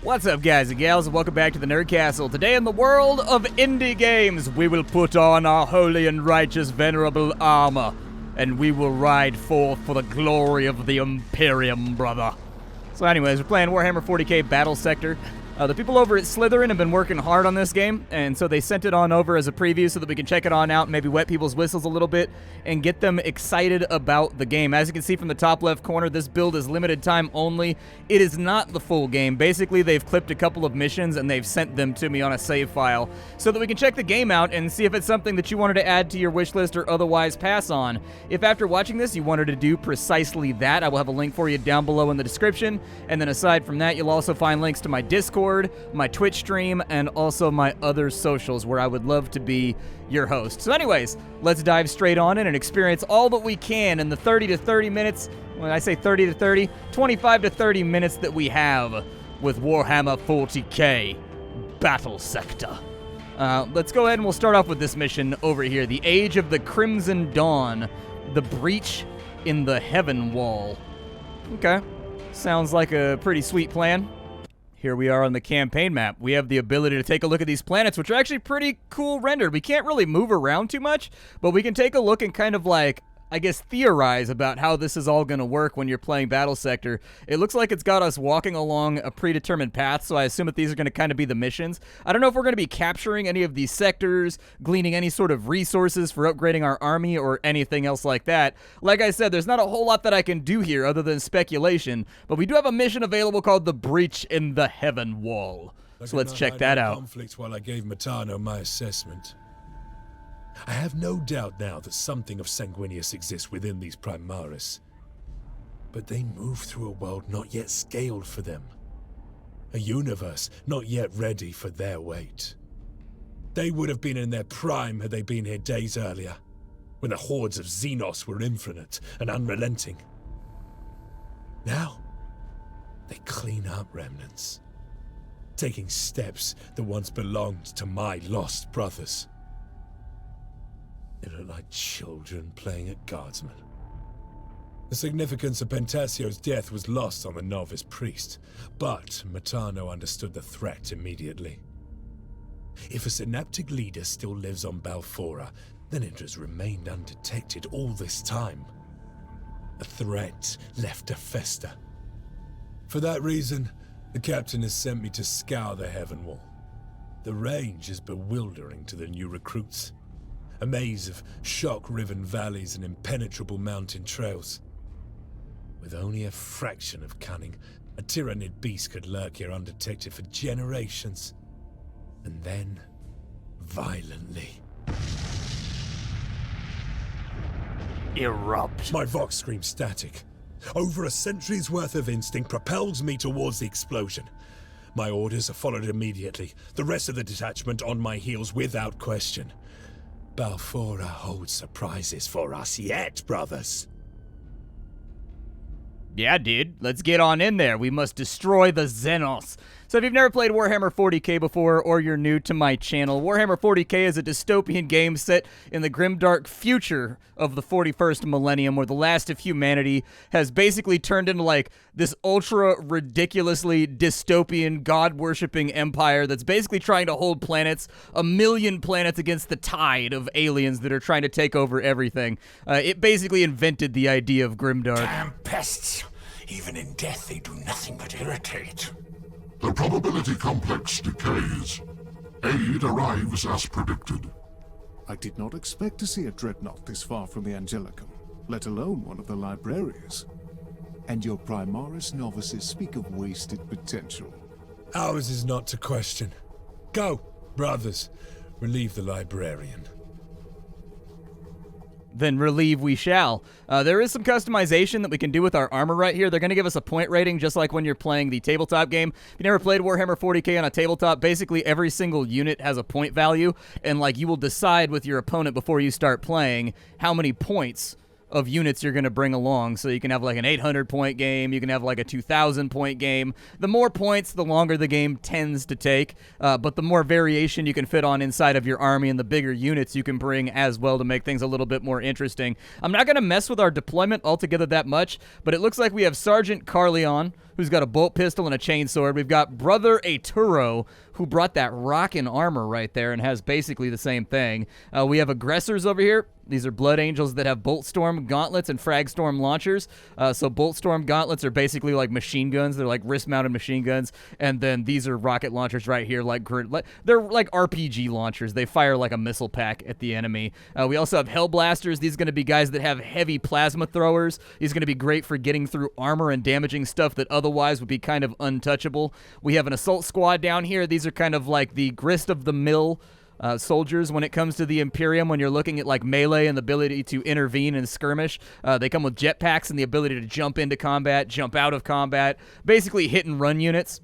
What's up, guys and gals, and welcome back to the Nerd Castle. Today in the world of indie games, we will put on our holy and righteous venerable armor, and we will ride forth for the glory of the Imperium, brother. So anyways, we're playing Warhammer 40k Battlesector. The people over at Slytherin have been working hard on this game, and so they sent it on over as a preview so that we can check it on out and maybe wet people's whistles a little bit and get them excited about the game. As you can see from the top left corner, this build is limited time only. It is not the full game. Basically, they've clipped a couple of missions and they've sent them to me on a save file so that we can check the game out and see if it's something that you wanted to add to your wish list or otherwise pass on. If after watching this you wanted to do precisely that, I will have a link for you down below in the description. And then aside from that, you'll also find links to my Discord, my Twitch stream, and also my other socials where I would love to be your host. So anyways, let's dive straight on in and experience all that we can in the 30 to 30 minutes, when I say 30 to 30, 25 to 30 minutes that we have with Warhammer 40k Battlesector. Let's go ahead and we'll start off with this mission over here. The Age of the Crimson Dawn. The Breach in the Heaven Wall. Okay. Sounds like a pretty sweet plan. Here we are on the campaign map. We have the ability to take a look at these planets, which are actually pretty cool rendered. We can't really move around too much, but we can take a look and kind of like, I guess, theorize about how this is all going to work when you're playing Battlesector. It looks like it's got us walking along a predetermined path, so I assume that these are going to kind of be the missions. I don't know if we're going to be capturing any of these sectors, gleaning any sort of resources for upgrading our army, or anything else like that. Like I said, there's not a whole lot that I can do here other than speculation, but we do have a mission available called The Breach in the Heaven Wall. So let's check that out. Conflict while I gave Matano my assessment. I have no doubt now that something of Sanguinius exists within these Primaris. But they move through a world not yet scaled for them. A universe not yet ready for their weight. They would have been in their prime had they been here days earlier, when the hordes of xenos were infinite and unrelenting. Now, they clean up remnants, taking steps that once belonged to my lost brothers. They look like children playing at guardsmen. The significance of Pentasio's death was lost on the novice priest, but Matano understood the threat immediately. If a synaptic leader still lives on Balfora, then it has remained undetected all this time. A threat left to fester. For that reason, the captain has sent me to scour the Heaven Wall. The range is bewildering to the new recruits. A maze of shock-riven valleys and impenetrable mountain trails. With only a fraction of cunning, a tyrannid beast could lurk here undetected for generations. And then, violently erupt. My vox screams static. Over a century's worth of instinct propels me towards the explosion. My orders are followed immediately, the rest of the detachment on my heels without question. Balfora holds surprises for us yet, brothers. Yeah, dude. Let's get on in there. We must destroy the xenos. So if you've never played Warhammer 40k before, or you're new to my channel, Warhammer 40k is a dystopian game set in the grimdark future of the 41st millennium, where the last of humanity has basically turned into like this ultra ridiculously dystopian god-worshipping empire that's basically trying to hold planets, a million planets, against the tide of aliens that are trying to take over everything. It basically invented the idea of Grimdark. Damn pests! Even in death they do nothing but irritate. The probability complex decays. Aid arrives as predicted. I did not expect to see a Dreadnought this far from the Angelicum, let alone one of the librarians. And your Primaris novices speak of wasted potential. Ours is not to question. Go, brothers. Relieve the librarian. Then relieve we shall. There is some customization that we can do with our armor right here. They're going to give us a point rating, just like when you're playing the tabletop game. If you never played Warhammer 40k on a tabletop, basically every single unit has a point value, and like you will decide with your opponent before you start playing how many points of units you're going to bring along. So you can have like an 800-point game, you can have like a 2,000-point game. The more points, the longer the game tends to take, but the more variation you can fit on inside of your army and the bigger units you can bring as well to make things a little bit more interesting. I'm not going to mess with our deployment altogether that much, but it looks like we have Sergeant Carleon, who's got a bolt pistol and a chainsword. We've got Brother Aturo, who brought that rockin' armor right there and has basically the same thing. We have aggressors over here. These are Blood Angels that have Bolt Storm gauntlets and Frag Storm launchers. So Bolt Storm gauntlets are basically like machine guns. They're like wrist-mounted machine guns. And then these are rocket launchers right here. They're like RPG launchers. They fire like a missile pack at the enemy. We also have Hellblasters. These are going to be guys that have heavy plasma throwers. These are going to be great for getting through armor and damaging stuff that otherwise would be kind of untouchable. We have an Assault Squad down here. These are kind of like the grist-of-the-mill soldiers when it comes to the Imperium. When you're looking at like melee and the ability to intervene and skirmish, they come with jetpacks and the ability to jump into combat, jump out of combat, basically hit and run units.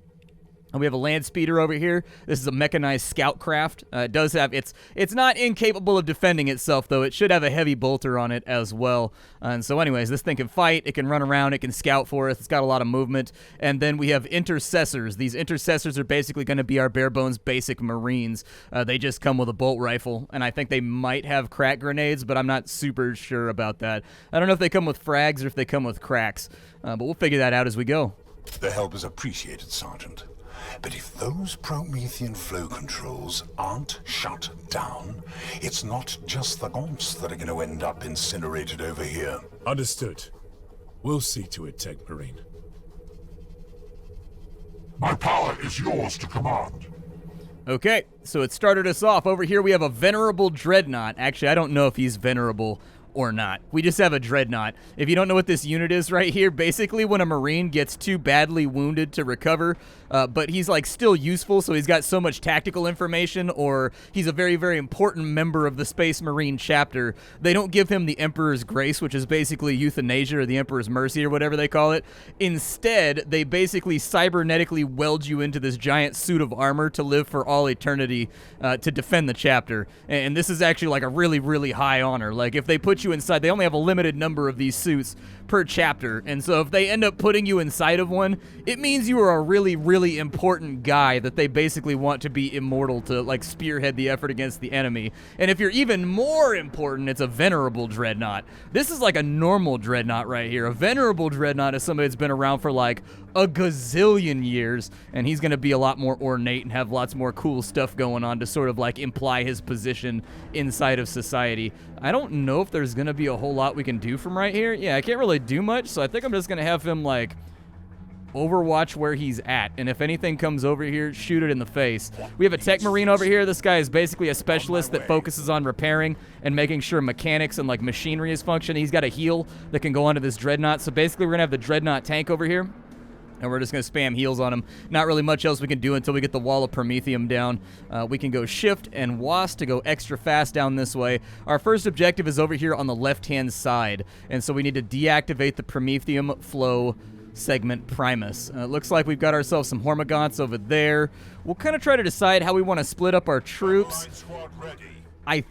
And we have a land speeder over here. This is a mechanized scout craft. It does have it's not incapable of defending itself, though. It should have a heavy bolter on it as well. And so anyways, this thing can fight, it can run around, it can scout for us, it's got a lot of movement. And then we have Intercessors. These Intercessors are basically going to be our bare bones basic Marines. They just come with a bolt rifle, and I think they might have crack grenades, but I'm not super sure about that. I don't know if they come with frags or if they come with cracks, but we'll figure that out as we go. The help is appreciated, Sergeant. But if those Promethean flow controls aren't shut down, it's not just the Gaunts that are going to end up incinerated over here. Understood. We'll see to it, Tech Marine. My power is yours to command. Okay, so it started us off. Over here we have a Venerable Dreadnought. Actually, I don't know if he's venerable or not. We just have a Dreadnought. If you don't know what this unit is right here, basically when a Marine gets too badly wounded to recover, but he's like still useful, so he's got so much tactical information, or he's a very, very important member of the Space Marine chapter, they don't give him the Emperor's Grace, which is basically euthanasia or the Emperor's Mercy or whatever they call it. Instead, they basically cybernetically weld you into this giant suit of armor to live for all eternity to defend the chapter. And this is actually like a really, really high honor. Like if they put you inside, they only have a limited number of these suits per chapter, and so if they end up putting you inside of one, it means you are a really, really important guy that they basically want to be immortal to like spearhead the effort against the enemy. And if you're even more important, it's a Venerable Dreadnought. This is like a normal Dreadnought right here. A Venerable Dreadnought is somebody that's been around for like a gazillion years, and he's going to be a lot more ornate and have lots more cool stuff going on to sort of like imply his position inside of society. I don't know if there's going to be a whole lot we can do from right here. Yeah, I can't really do much, so I think I'm just going to have him like overwatch where he's at, and if anything comes over here, shoot it in the face. We have a Tech Marine over here. This guy is basically a specialist that focuses on repairing and making sure mechanics and like machinery is functioning. He's got a heal that can go onto this Dreadnought, so basically we're going to have the Dreadnought tank over here, and we're just going to spam heals on him. Not really much else we can do until we get the wall of promethium down. We can go shift and WASP to go extra fast down this way. Our first objective is over here on the left-hand side, and so we need to deactivate the promethium flow segment Primus. It looks like we've got ourselves some Hormagaunts over there. We'll kind of try to decide how we want to split up our troops. I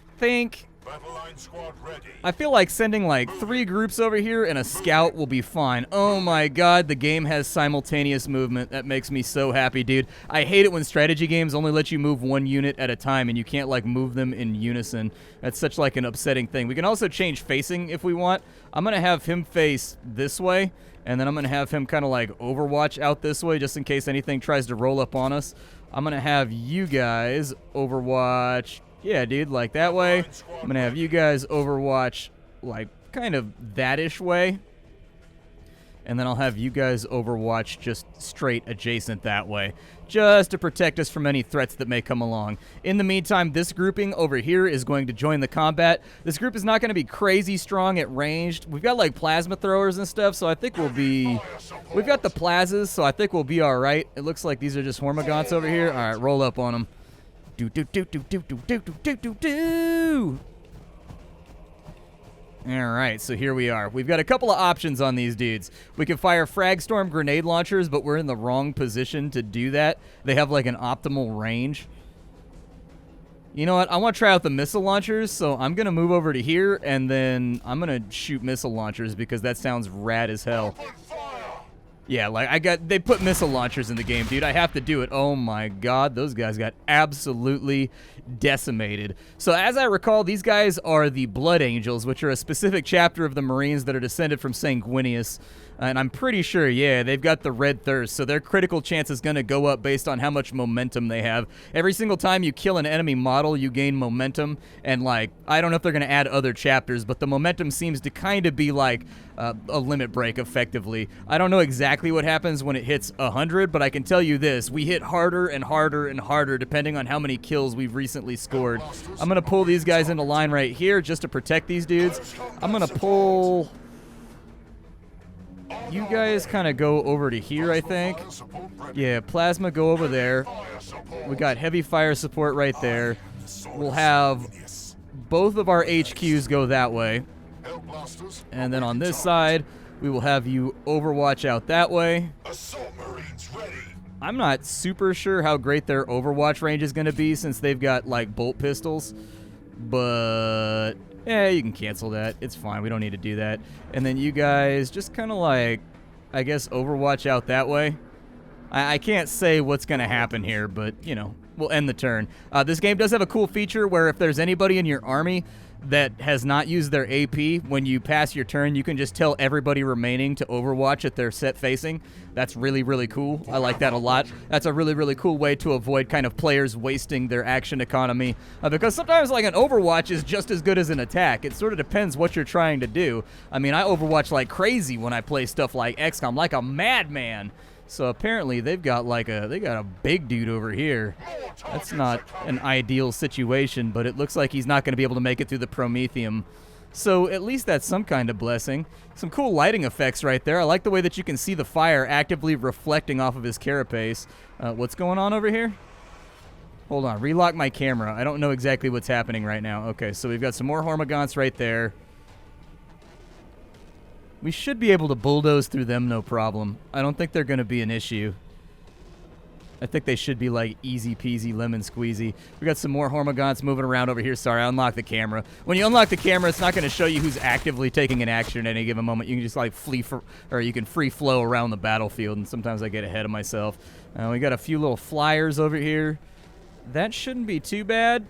feel like sending like 3 groups over here and a scout will be fine. Oh my god, the game has simultaneous movement. That makes me so happy, dude. I hate it when strategy games only let you move one unit at a time and you can't like move them in unison. That's such like an upsetting thing. We can also change facing if we want. I'm gonna have him face this way, and then I'm gonna have him kind of like overwatch out this way just in case anything tries to roll up on us. I'm gonna have you guys overwatch, yeah, dude, like that way. I'm gonna have you guys overwatch like kind of that-ish way. And then I'll have you guys overwatch just straight adjacent that way, just to protect us from any threats that may come along. In the meantime, this grouping over here is going to join the combat. This group is not going to be crazy strong at ranged. We've got like plasma throwers and stuff, so I think we'll be... We've got the plazas, so I think we'll be all right. It looks like these are just Hormagaunts over here. All right, roll up on them. Do-do-do-do-do-do-do-do-do-do. Alright, so here we are. We've got a couple of options on these dudes. We can fire Frag Storm grenade launchers, but we're in the wrong position to do that. They have like an optimal range. You know what? I want to try out the missile launchers, so I'm going to move over to here, and then I'm going to shoot missile launchers because that sounds rad as hell. Yeah, like they put missile launchers in the game, dude. I have to do it. Oh my god, those guys got absolutely decimated. So as I recall, these guys are the Blood Angels, which are a specific chapter of the Marines that are descended from Sanguinius. And I'm pretty sure, yeah, they've got the red thirst, so their critical chance is going to go up based on how much momentum they have. Every single time you kill an enemy model, you gain momentum, and, like, I don't know if they're going to add other chapters, but the momentum seems to kind of be like a limit break, effectively. I don't know exactly what happens when it hits 100, but I can tell you this. We hit harder and harder and harder, depending on how many kills we've recently scored. I'm going to pull these guys into line right here just to protect these dudes. I'm going to pull... You guys kind of go over to here, I think. Yeah, plasma go over there. We got heavy fire support right there. We'll have both of our HQs go that way. And then on this side, we will have you overwatch out that way. I'm not super sure how great their overwatch range is going to be since they've got, like, bolt pistols. But... yeah, you can cancel that. It's fine. We don't need to do that. And then you guys just kind of like, I guess, overwatch out that way. I can't say what's going to happen here, but, you know, we'll end the turn. This game does have a cool feature where if there's anybody in your army that has not used their AP, when you pass your turn, you can just tell everybody remaining to overwatch at their set facing. That's really, really cool. I like that a lot. That's a really, really cool way to avoid kind of players wasting their action economy. Because sometimes, like, an overwatch is just as good as an attack. It sort of depends what you're trying to do. I mean, I overwatch like crazy when I play stuff like XCOM, like a madman. So apparently they've got like they got a big dude over here. That's not an ideal situation, but it looks like he's not going to be able to make it through the promethium. So at least that's some kind of blessing. Some cool lighting effects right there. I like the way that you can see the fire actively reflecting off of his carapace. What's going on over here? Hold on, relock my camera. I don't know exactly what's happening right now. Okay, so we've got some more Hormagaunts right there. We should be able to bulldoze through them, no problem. I don't think they're going to be an issue. I think they should be like easy peasy lemon squeezy. We got some more Hormagaunts moving around over here. Sorry, I unlocked the camera. When you unlock the camera, it's not going to show you who's actively taking an action at any given moment. You can just like you can free flow around the battlefield, and sometimes I get ahead of myself. We got a few little flyers over here. That shouldn't be too bad.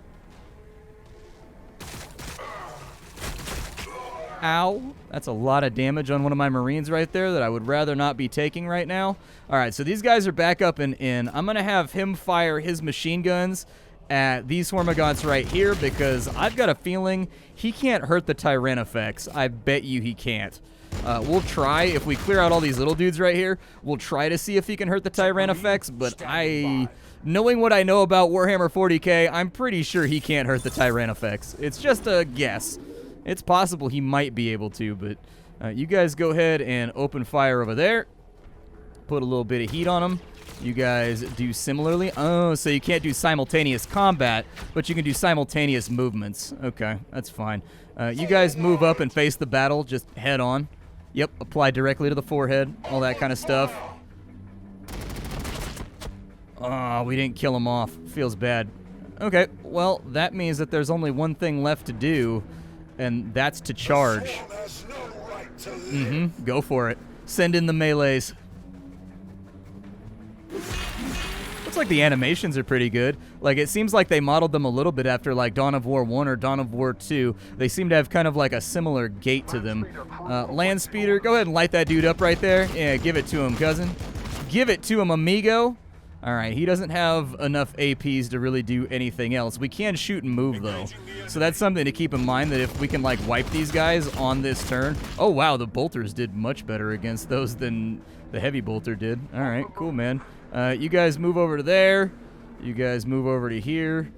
Ow. That's a lot of damage on one of my Marines right there that I would rather not be taking right now. All right, so these guys are back up and in. I'm going to have him fire his machine guns at these Hormagaunts right here because I've got a feeling he can't hurt the Tyrannofex. I bet you he can't. We'll try. If we clear out all these little dudes right here, we'll try to see if he can hurt the Tyrannofex, but knowing what I know about Warhammer 40k, I'm pretty sure he can't hurt the Tyrannofex. It's just a guess. It's possible he might be able to, but you guys go ahead and open fire over there. Put a little bit of heat on them. You guys do similarly. Oh, so you can't do simultaneous combat, but you can do simultaneous movements. Okay, that's fine. You guys move up and face the battle just head on. Yep, apply directly to the forehead, all that kind of stuff. Oh, we didn't kill him off. Feels bad. Okay, well, that means that there's only one thing left to do, and that's to charge. Go for it. Send in the melees. Looks like the animations are pretty good. Like, it seems like they modeled them a little bit after, like, Dawn of War 1 or Dawn of War 2. They seem to have kind of like a similar gait to them. Land Speeder, go ahead and light that dude up right there. Yeah, give it to him, cousin. Give it to him, amigo. All right, he doesn't have enough APs to really do anything else. We can shoot and move, though. So that's something to keep in mind, that if we can, like, wipe these guys on this turn. Oh, wow, the bolters did much better against those than the heavy bolter did. All right, cool, man. You guys move over to there. You guys move over to here.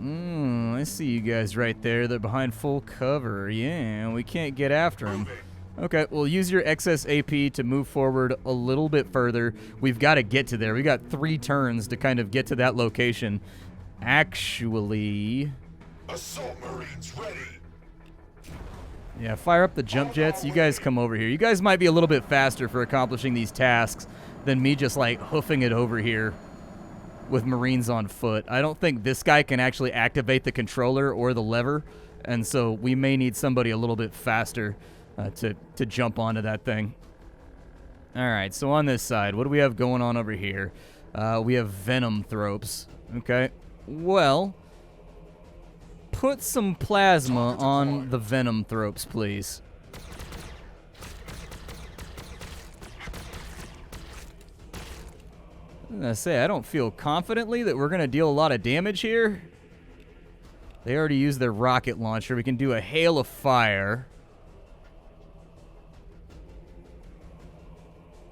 I see you guys right there. They're behind full cover. Yeah, we can't get after them. Okay, well, use your excess AP to move forward a little bit further. We've got to get to there. We got 3 turns to kind of get to that location. Actually... Assault Marines ready. Yeah, fire up the jump jets. You guys come over here. You guys might be a little bit faster for accomplishing these tasks than me just, like, hoofing it over here with Marines on foot. I don't think this guy can actually activate the controller or the lever, and so we may need somebody a little bit faster to jump onto that thing. All right, so on this side, what do we have going on over here? We have Venom Thropes. Okay, well, put some plasma on the Venom Thropes, please. I'm gonna say, I don't feel confidently that we're gonna deal a lot of damage here. They already used their rocket launcher. We can do a hail of fire.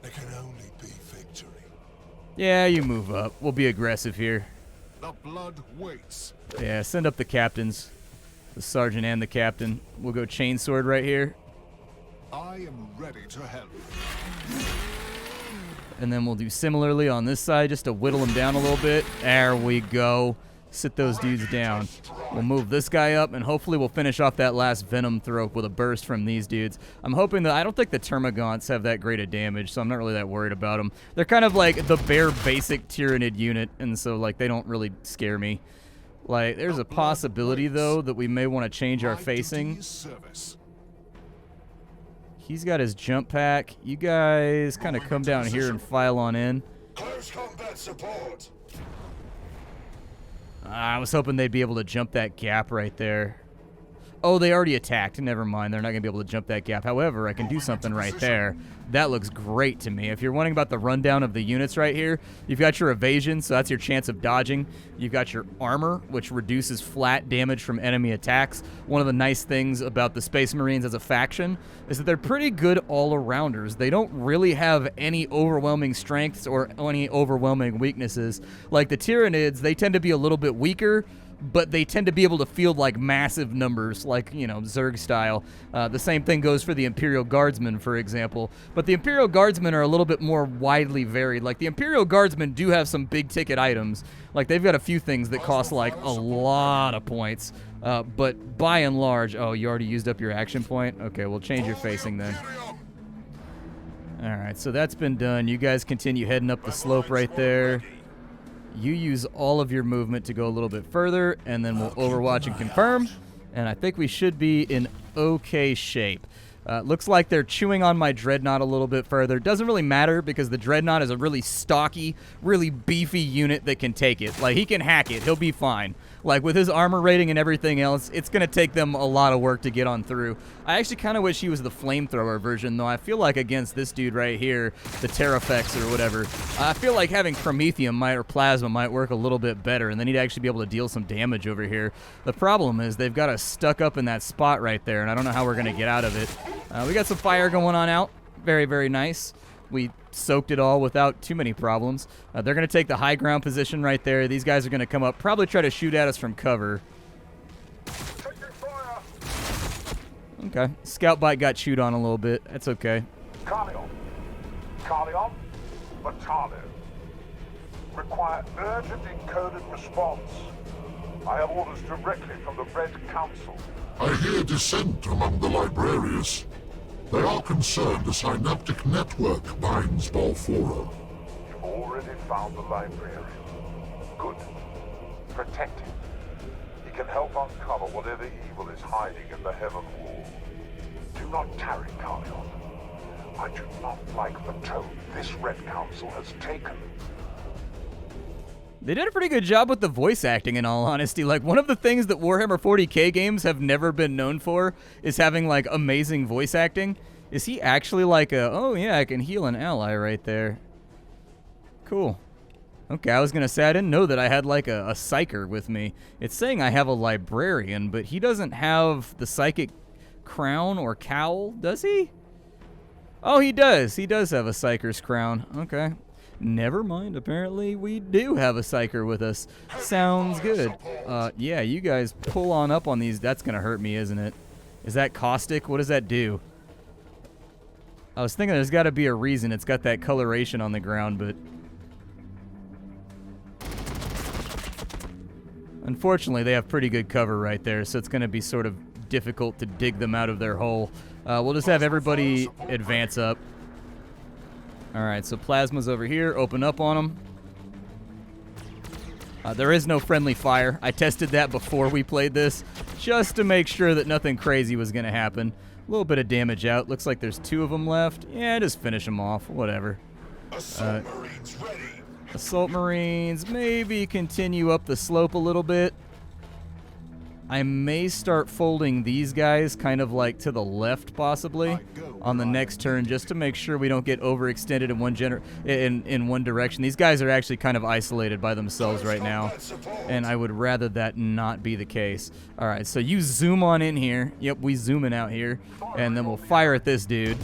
There can only be victory. Yeah, you move up. We'll be aggressive here. The blood waits. Yeah, send up the captains. The sergeant and the captain. We'll go chainsword right here. I am ready to help. And then we'll do similarly on this side just to whittle them down a little bit. There we go. Sit those dudes down. We'll move this guy up, and hopefully we'll finish off that last venom throw with a burst from these dudes. I'm hoping that I don't think the Termagants have that great of damage, so I'm not really that worried about them. They're kind of like the bare basic Tyrannid unit, and so like they don't really scare me. Like there's a possibility though that we may want to change our facing. He's got his jump pack. You guys kind of come down here and file on in. Close combat support. I was hoping they'd be able to jump that gap right there. Oh, they already attacked. Never mind. They're not going to be able to jump that gap. However, I can do something right there. That looks great to me. If you're wondering about the rundown of the units right here, you've got your evasion, so that's your chance of dodging. You've got your armor, which reduces flat damage from enemy attacks. One of the nice things about the Space Marines as a faction is that they're pretty good all-arounders. They don't really have any overwhelming strengths or any overwhelming weaknesses. Like the Tyrannids, they tend to be a little bit weaker, but they tend to be able to field like massive numbers, like, you know, Zerg style. The same thing goes for the Imperial Guardsmen, for example. But the Imperial Guardsmen are a little bit more widely varied. Like, the Imperial Guardsmen do have some big-ticket items. Like, they've got a few things that cost, like, a lot of points. But by and large... Oh, you already used up your action point? Okay, we'll change your facing then. Alright, so that's been done. You guys continue heading up the slope right there. You use all of your movement to go a little bit further, and then we'll overwatch and confirm. And I think we should be in okay shape. Looks like they're chewing on my Dreadnought a little bit further. Doesn't really matter because the Dreadnought is a really stocky, really beefy unit that can take it. Like, he can hack it. He'll be fine. Like, with his armor rating and everything else, it's going to take them a lot of work to get on through. I actually kind of wish he was the flamethrower version, though. I feel like against this dude right here, the Terrafex or whatever, I feel like having promethium or plasma might work a little bit better, and then he'd actually be able to deal some damage over here. The problem is they've got us stuck up in that spot right there, and I don't know how we're going to get out of it. We got some fire going on out. Very, very nice. We soaked it all without too many problems. They're going to take the high ground position right there. These guys are going to come up, probably try to shoot at us from cover. Okay. Scout bite got chewed on a little bit. That's okay. Carleon. Carleon. Battalion. Require urgent encoded response. I have orders directly from the Red Council. I hear dissent among the librarians. They are concerned a synaptic network binds Balfora. You've already found the librarian. Good. Protect him. He can help uncover whatever evil is hiding in the Heaven Wall. Do not tarry, Carleon. I do not like the tone this Red Council has taken. They did a pretty good job with the voice acting, in all honesty. Like, one of the things that Warhammer 40k games have never been known for is having, like, amazing voice acting. Is he actually like a... Oh, yeah, I can heal an ally right there. Cool. Okay, I was going to say, I didn't know that I had, like, a psyker with me. It's saying I have a librarian, but he doesn't have the psychic crown or cowl, does he? Oh, he does. He does have a psyker's crown. Okay. Never mind, apparently we do have a psyker with us. Sounds good. Yeah, you guys pull on up on these. That's gonna hurt me, isn't it? Is that caustic? What does that do? I was thinking there's gotta be a reason it's got that coloration on the ground, but... Unfortunately, they have pretty good cover right there, so it's gonna be sort of difficult to dig them out of their hole. We'll just have everybody advance up. Alright, so Plasma's over here. Open up on them. There is no friendly fire. I tested that before we played this, just to make sure that nothing crazy was going to happen. A little bit of damage out. Looks like there's 2 of them left. Yeah, just finish them off. Whatever. Assault Marines ready. Assault Marines, maybe continue up the slope a little bit. I may start folding these guys kind of like to the left, possibly, on the next turn, just to make sure we don't get overextended in one direction. These guys are actually kind of isolated by themselves right now, and I would rather that not be the case. All right, so you zoom on in here. Yep, we zooming out here, and then we'll fire at this dude.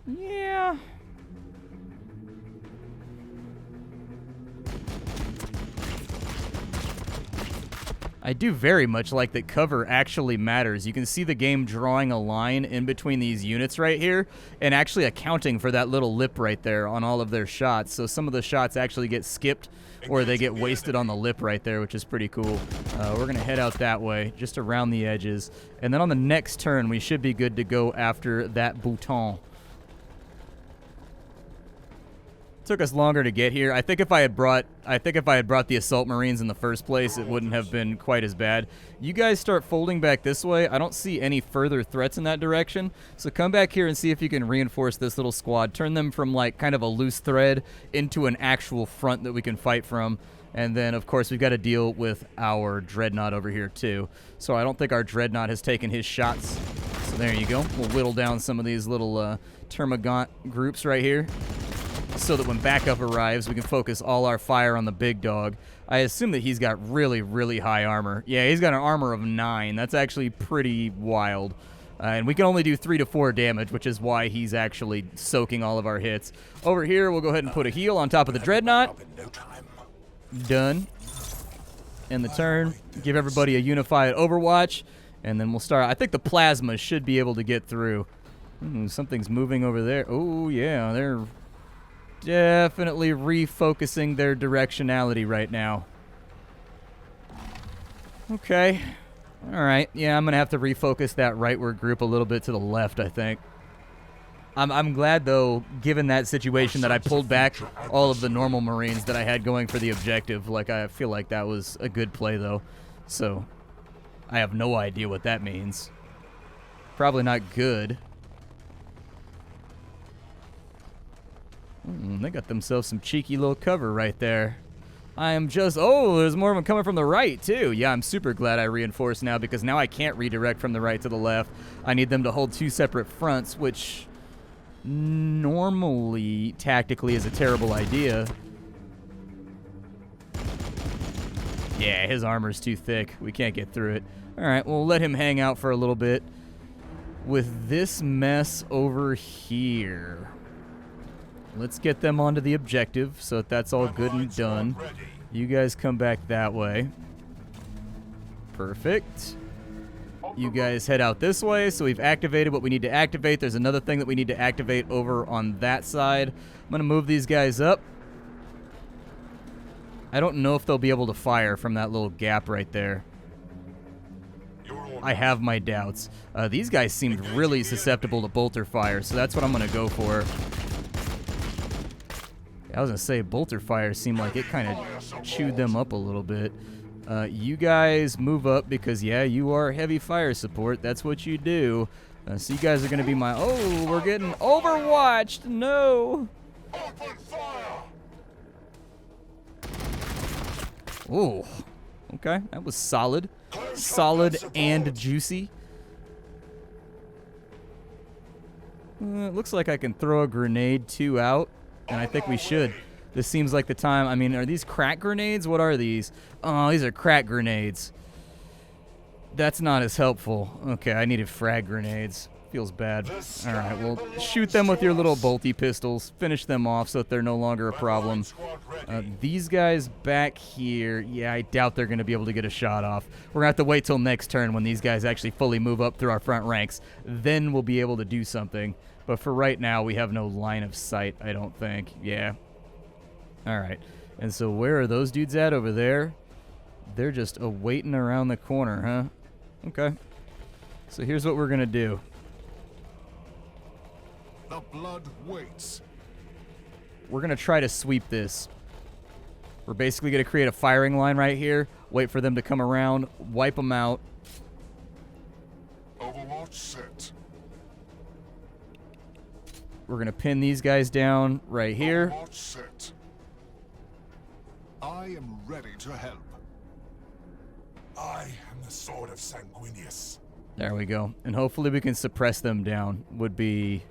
Yeah. I do very much like that cover actually matters. You can see the game drawing a line in between these units right here and actually accounting for that little lip right there on all of their shots. So some of the shots actually get skipped or they get wasted on the lip right there, which is pretty cool. We're going to head out that way, just around the edges. And then on the next turn, we should be good to go after that bouton. Took us longer to get here. I think if I had brought the assault marines in the first place, it wouldn't have been quite as bad. You guys start folding back this way. I don't see any further threats in that direction. So come back here and see if you can reinforce this little squad. Turn them from like kind of a loose thread into an actual front that we can fight from. And then, of course, we've got to deal with our Dreadnought over here, too. So I don't think our Dreadnought has taken his shots. So there you go. We'll whittle down some of these little termagant groups right here, so that when backup arrives, we can focus all our fire on the big dog. I assume that he's got really, really high armor. Yeah, he's got an armor of 9. That's actually pretty wild. And we can only do 3 to 4 damage, which is why he's actually soaking all of our hits. Over here, we'll go ahead and put a heal on top of the Dreadnought. Done. End the turn. Give everybody a unified Overwatch. And then we'll start. I think the plasma should be able to get through. Something's moving over there. Oh, yeah, they're definitely refocusing their directionality right now. Okay. All right. Yeah, I'm going to have to refocus that rightward group a little bit to the left, I think. I'm glad, though, given that situation, that I pulled back all of the normal Marines that I had going for the objective. Like, I feel like that was a good play, though. So, I have no idea what that means. Probably not good. They got themselves some cheeky little cover right there. I am just... Oh, there's more of them coming from the right, too. Yeah, I'm super glad I reinforced now, because now I can't redirect from the right to the left. I need them to hold 2 separate fronts, which normally, tactically, is a terrible idea. Yeah, his armor's too thick. We can't get through it. All right, we'll let him hang out for a little bit with this mess over here. Let's get them onto the objective so that that's all good and done. You guys come back that way. Perfect. You guys head out this way. So we've activated what we need to activate. There's another thing that we need to activate over on that side. I'm going to move these guys up. I don't know if they'll be able to fire from that little gap right there. I have my doubts. These guys seemed really susceptible to bolter fire, so that's what I'm going to go for. I was going to say, bolter fire seemed like it kind of chewed them up a little bit. You guys move up because, yeah, you are heavy fire support. That's what you do. So you guys are going to be my... Oh, we're getting overwatched. No. Oh, okay. That was solid. Solid and juicy. It looks like I can throw a grenade 2 out. And I think we should. This seems like the time. I mean, are these crack grenades? What are these? Oh, these are crack grenades. That's not as helpful. Okay, I needed frag grenades. Feels bad. All right, well, shoot them with your little bolty pistols. Finish them off so that they're no longer a problem. These guys back here, yeah, I doubt they're going to be able to get a shot off. We're going to have to wait till next turn when these guys actually fully move up through our front ranks. Then we'll be able to do something. But for right now, we have no line of sight, I don't think. Yeah. All right. And so where are those dudes at over there? They're just waiting around the corner, huh? Okay. So here's what we're going to do. The blood waits. We're going to try to sweep this. We're basically going to create a firing line right here, wait for them to come around, wipe them out. Overwatch set. We're going to pin these guys down right here. Overwatch set. I am ready to help. I am the sword of Sanguinius. There we go. And hopefully we can suppress them down, would be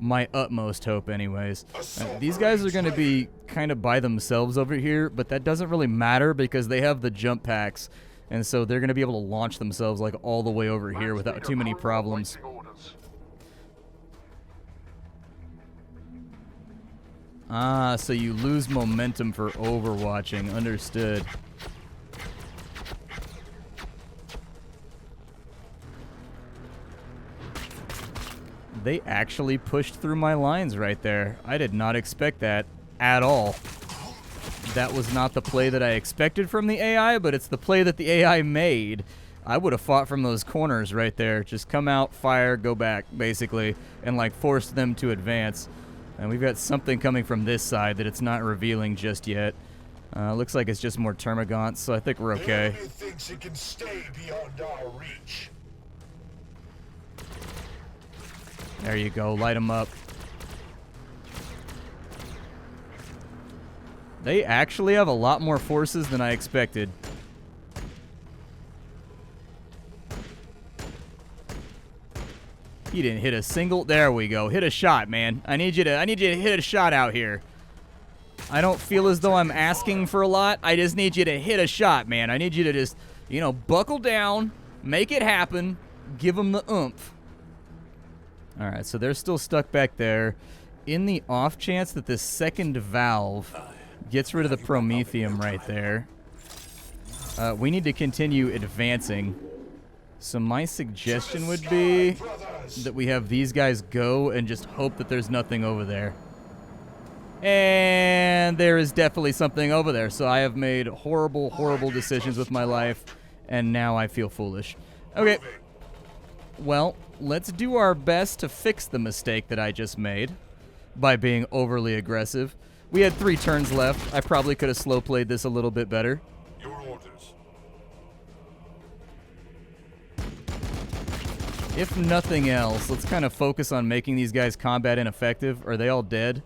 my utmost hope anyways. These guys are going to be kind of by themselves over here, but that doesn't really matter because they have the jump packs. And so they're going to be able to launch themselves like all the way over here without too many problems. Ah, so you lose momentum for overwatching. Understood. They actually pushed through my lines right there. I did not expect that at all. That was not the play that I expected from the AI, but it's the play that the AI made. I would have fought from those corners right there. Just come out, fire, go back, basically, and like force them to advance. And we've got something coming from this side that it's not revealing just yet. Looks like it's just more termagants, so I think we're okay. The enemy thinks it can stay beyond our reach. There you go, light them up. They actually have a lot more forces than I expected. He didn't hit a single. There we go. Hit a shot, man. I need you to hit a shot out here. I don't feel as though I'm asking for a lot. I just need you to hit a shot, man. I need you to just, you know, buckle down, make it happen, give them the oomph. All right, so they're still stuck back there. In the off chance that this second valve gets rid of the promethium right there, we need to continue advancing. So my suggestion would be that we have these guys go and just hope that there's nothing over there. And there is definitely something over there. So I have made horrible, horrible decisions with my life, and now I feel foolish. Okay. Well, let's do our best to fix the mistake that I just made by being overly aggressive. We had 3 turns left. I probably could have slow played this a little bit better. Your orders. If nothing else, let's kind of focus on making these guys combat ineffective. Are they all dead?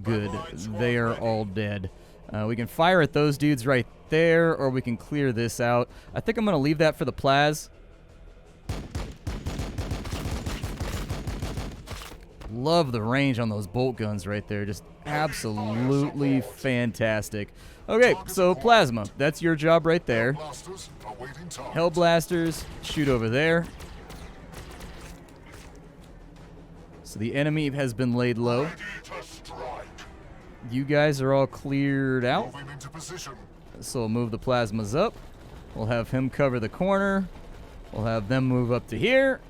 Good. They are all dead. We can fire at those dudes right there, or we can clear this out. I think I'm going to leave that for the Plaz. Love the range on those bolt guns right there. Just absolutely fantastic. Okay, so Plasma, that's your job right there. Hell Blasters, shoot over there. So the enemy has been laid low. You guys are all cleared out. So we'll move the Plasmas up. We'll have him cover the corner. We'll have them move up to here.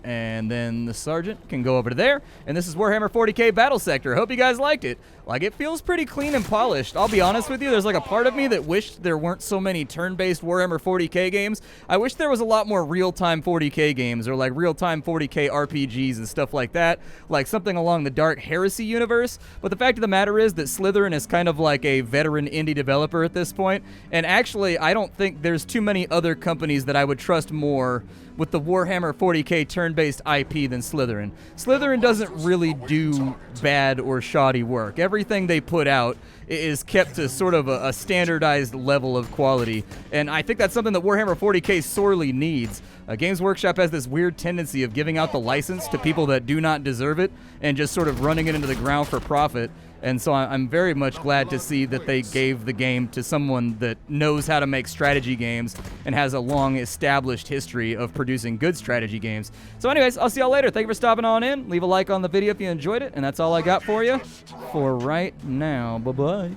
And then the sergeant can go over to there. And this is Warhammer 40k Battlesector. Hope you guys liked it. Like, it feels pretty clean and polished. I'll be honest with you, there's like a part of me that wished there weren't so many turn-based Warhammer 40k games. I wish there was a lot more real-time 40k games, or like real-time 40k RPGs and stuff like that. Like something along the Dark Heresy universe. But the fact of the matter is that Slytherin is kind of like a veteran indie developer at this point. And actually, I don't think there's too many other companies that I would trust more with the Warhammer 40k turn-based IP than Slytherin. Slytherin doesn't really do bad or shoddy work. Everything they put out is kept to sort of a standardized level of quality, and I think that's something that Warhammer 40k sorely needs. Games Workshop has this weird tendency of giving out the license to people that do not deserve it and just sort of running it into the ground for profit. And so I'm very much glad to see that they gave the game to someone that knows how to make strategy games and has a long established history of producing good strategy games. So anyways, I'll see y'all later. Thank you for stopping on in. Leave a like on the video if you enjoyed it. And that's all I got for you for right now. Bye-bye.